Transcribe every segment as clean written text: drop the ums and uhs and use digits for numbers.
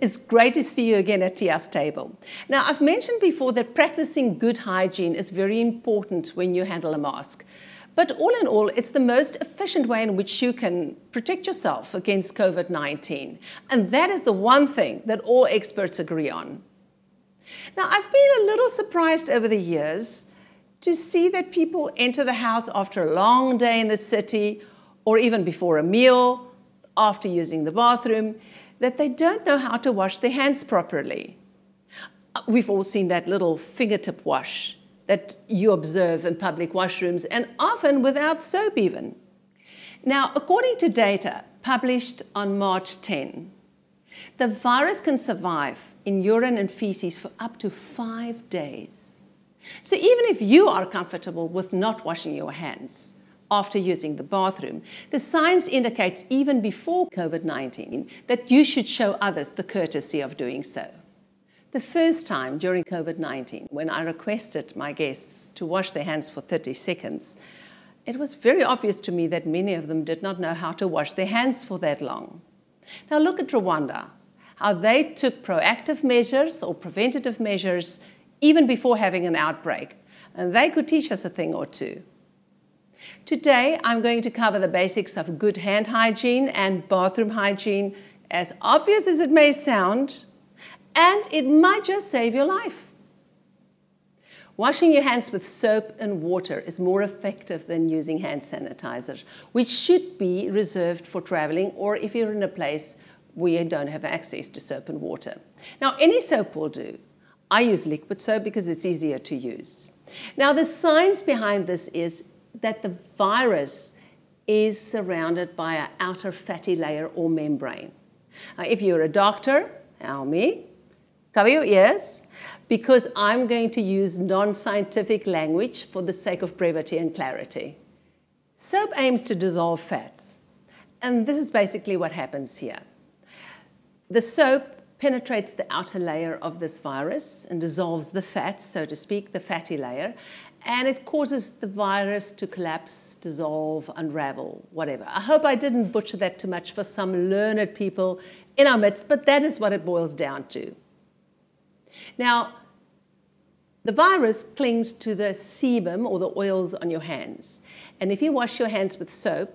It's great to see you again at Thea's table. Now, I've mentioned before that practicing good hygiene is very important when you handle a mask. But all in all, it's the most efficient way in which you can protect yourself against COVID-19. And that is the one thing that all experts agree on. Now, I've been a little surprised over the years to see that people enter the house after a long day in the city, or even before a meal, after using the bathroom, that they don't know how to wash their hands properly. We've all seen that little fingertip wash that you observe in public washrooms, and often without soap even. Now, according to data published on March 10, the virus can survive in urine and feces for up to 5 days. So even if you are comfortable with not washing your hands after using the bathroom, the science indicates even before COVID-19 that you should show others the courtesy of doing so. The first time during COVID-19, when I requested my guests to wash their hands for 30 seconds, it was very obvious to me that many of them did not know how to wash their hands for that long. Now look at Rwanda, how they took proactive measures or preventative measures even before having an outbreak, and they could teach us a thing or two. Today, I'm going to cover the basics of good hand hygiene and bathroom hygiene, as obvious as it may sound, and it might just save your life. Washing your hands with soap and water is more effective than using hand sanitizer, which should be reserved for traveling or if you're in a place where you don't have access to soap and water. Now, any soap will do. I use liquid soap because it's easier to use. Now, the science behind this is that the virus is surrounded by an outer fatty layer or membrane. Now, if you're a doctor, tell me, cover your ears, because I'm going to use non-scientific language for the sake of brevity and clarity. Soap aims to dissolve fats, and this is basically what happens here. The soap penetrates the outer layer of this virus and dissolves the fat, so to speak, the fatty layer, and it causes the virus to collapse, dissolve, unravel, whatever. I hope I didn't butcher that too much for some learned people in our midst, but that is what it boils down to. Now, the virus clings to the sebum or the oils on your hands. And if you wash your hands with soap,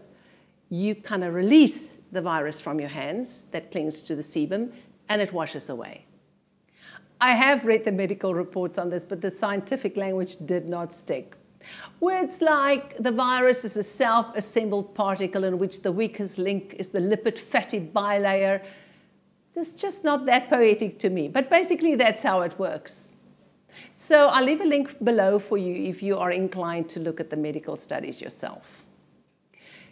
you kind of release the virus from your hands that clings to the sebum and it washes away. I have read the medical reports on this, but the scientific language did not stick. Words like the virus is a self-assembled particle in which the weakest link is the lipid fatty bilayer. It's just not that poetic to me, but basically that's how it works. So I'll leave a link below for you if you are inclined to look at the medical studies yourself.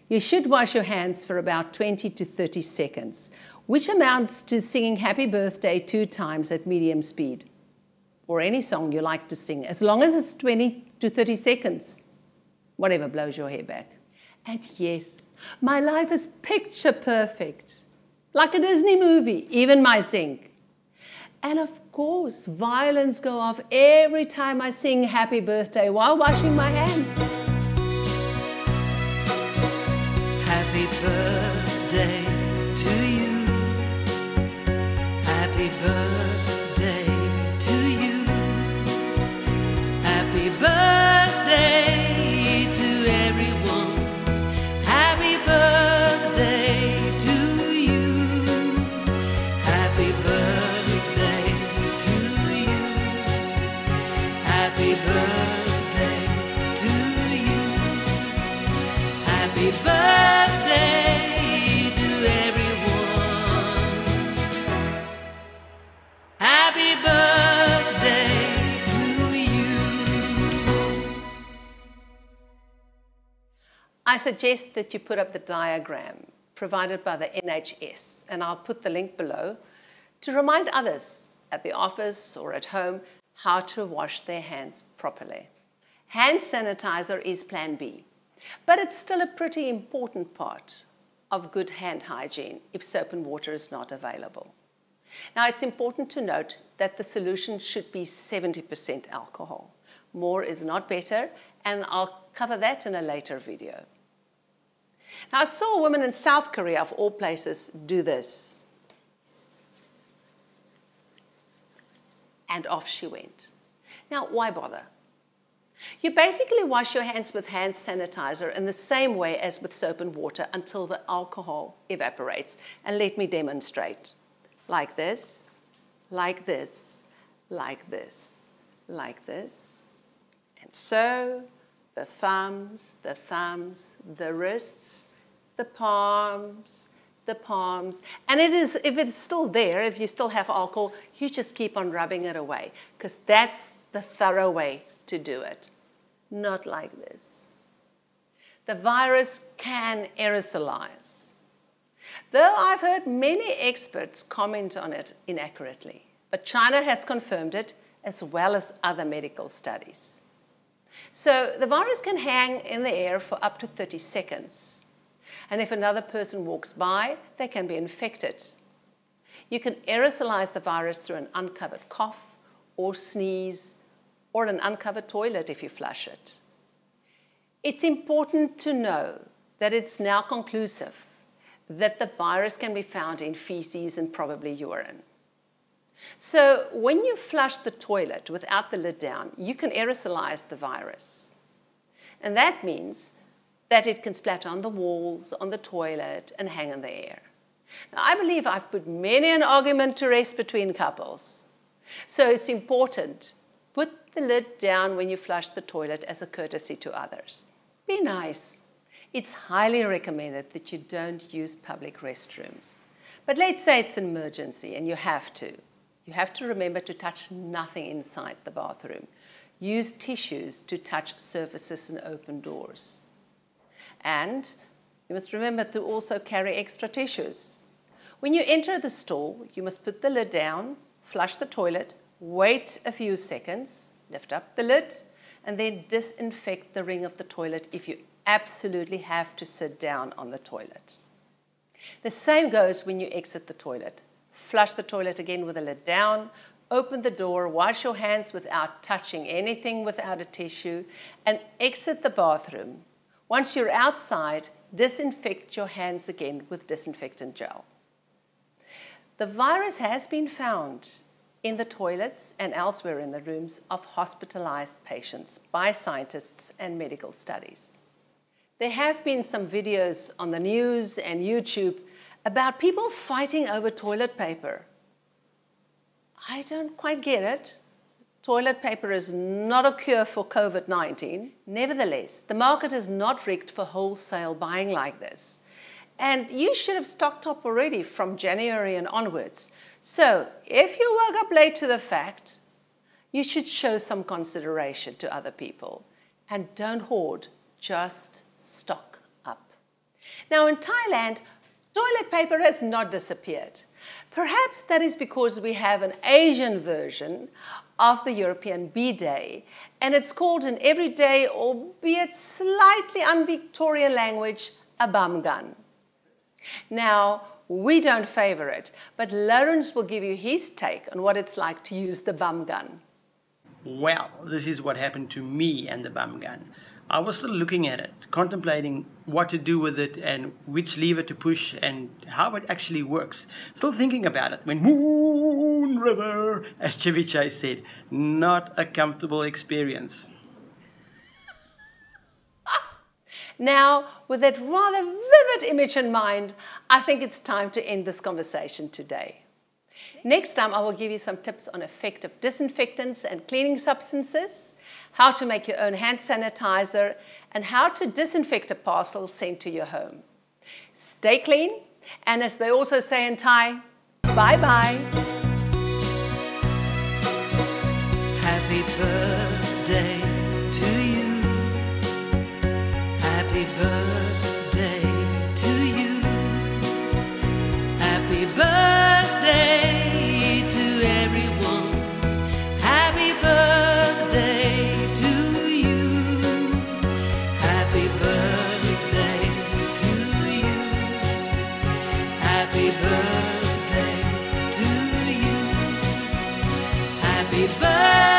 You should wash your hands for about 20 to 30 seconds, which amounts to singing Happy Birthday 2 times at medium speed, or any song you like to sing, as long as it's 20 to 30 seconds, whatever blows your hair back. And yes, my life is picture perfect. Like a Disney movie, even my sink. And of course, violins go off every time I sing Happy Birthday while washing my hands. Happy birthday to you. Happy birthday to you. Happy birthday to everyone. Happy birthday to you. Happy birthday to you. Happy birthday to you. Happy birthday to everyone. Happy birthday to you. I suggest that you put up the diagram provided by the NHS, and I'll put the link below to remind others at the office or at home how to wash their hands properly. Hand sanitizer is plan B, but it's still a pretty important part of good hand hygiene if soap and water is not available. Now, it's important to note that the solution should be 70% alcohol. More is not better, and I'll cover that in a later video. Now, I saw a woman in South Korea, of all places, do this. and off she went. Now, why bother? You basically wash your hands with hand sanitizer in the same way as with soap and water until the alcohol evaporates. And let me demonstrate. Like this, like this, like this, like this. And so, the thumbs, the wrists, the palms, and if it's still there, if you still have alcohol, you just keep on rubbing it away, because that's the thorough way to do it. Not like this. The virus can aerosolize, though I've heard many experts comment on it inaccurately. But China has confirmed it, as well as other medical studies. So the virus can hang in the air for up to 30 seconds. And if another person walks by, they can be infected. You can aerosolize the virus through an uncovered cough or sneeze or an uncovered toilet if you flush it. It's important to know that it's now conclusive that the virus can be found in feces and probably urine. So when you flush the toilet without the lid down, you can aerosolize the virus. And that means that it can splatter on the walls, on the toilet, and hang in the air. Now, I believe I've put many an argument to rest between couples. So it's important, put the lid down when you flush the toilet as a courtesy to others. Be nice. It's highly recommended that you don't use public restrooms. But let's say it's an emergency and you have to. You have to remember to touch nothing inside the bathroom. Use tissues to touch surfaces and open doors. And you must remember to also carry extra tissues. When you enter the stall, you must put the lid down, flush the toilet, wait a few seconds, lift up the lid, and then disinfect the ring of the toilet if you absolutely have to sit down on the toilet. The same goes when you exit the toilet. Flush the toilet again with the lid down, open the door, wash your hands without touching anything without a tissue, and exit the bathroom. Once you're outside, disinfect your hands again with disinfectant gel. The virus has been found in the toilets and elsewhere in the rooms of hospitalized patients by scientists and medical studies. There have been some videos on the news and YouTube about people fighting over toilet paper. I don't quite get it. Toilet paper is not a cure for COVID-19. Nevertheless, the market is not rigged for wholesale buying like this. And you should have stocked up already from January and onwards. So if you woke up late to the fact, you should show some consideration to other people. And don't hoard, just stock up. Now in Thailand, toilet paper has not disappeared. Perhaps that is because we have an Asian version of the European bidet, and it's called in everyday, albeit slightly un-Victorian language, a bum gun. Now, we don't favor it, but Lawrence will give you his take on what it's like to use the bum gun. Well, this is what happened to me and the bum gun. I was still looking at it, contemplating what to do with it and which lever to push and how it actually works. Still thinking about it when Moon River, as Chevy Chase said, not a comfortable experience. Now, with that rather vivid image in mind, I think it's time to end this conversation today. Next time, I will give you some tips on effective disinfectants and cleaning substances, how to make your own hand sanitizer, and how to disinfect a parcel sent to your home. Stay clean, and as they also say in Thai, bye-bye. Happy birthday to you. Happy birthday to you. Happy birthday to everyone. Happy birthday to you. Happy birthday to you. Happy birthday to you. Happy birthday.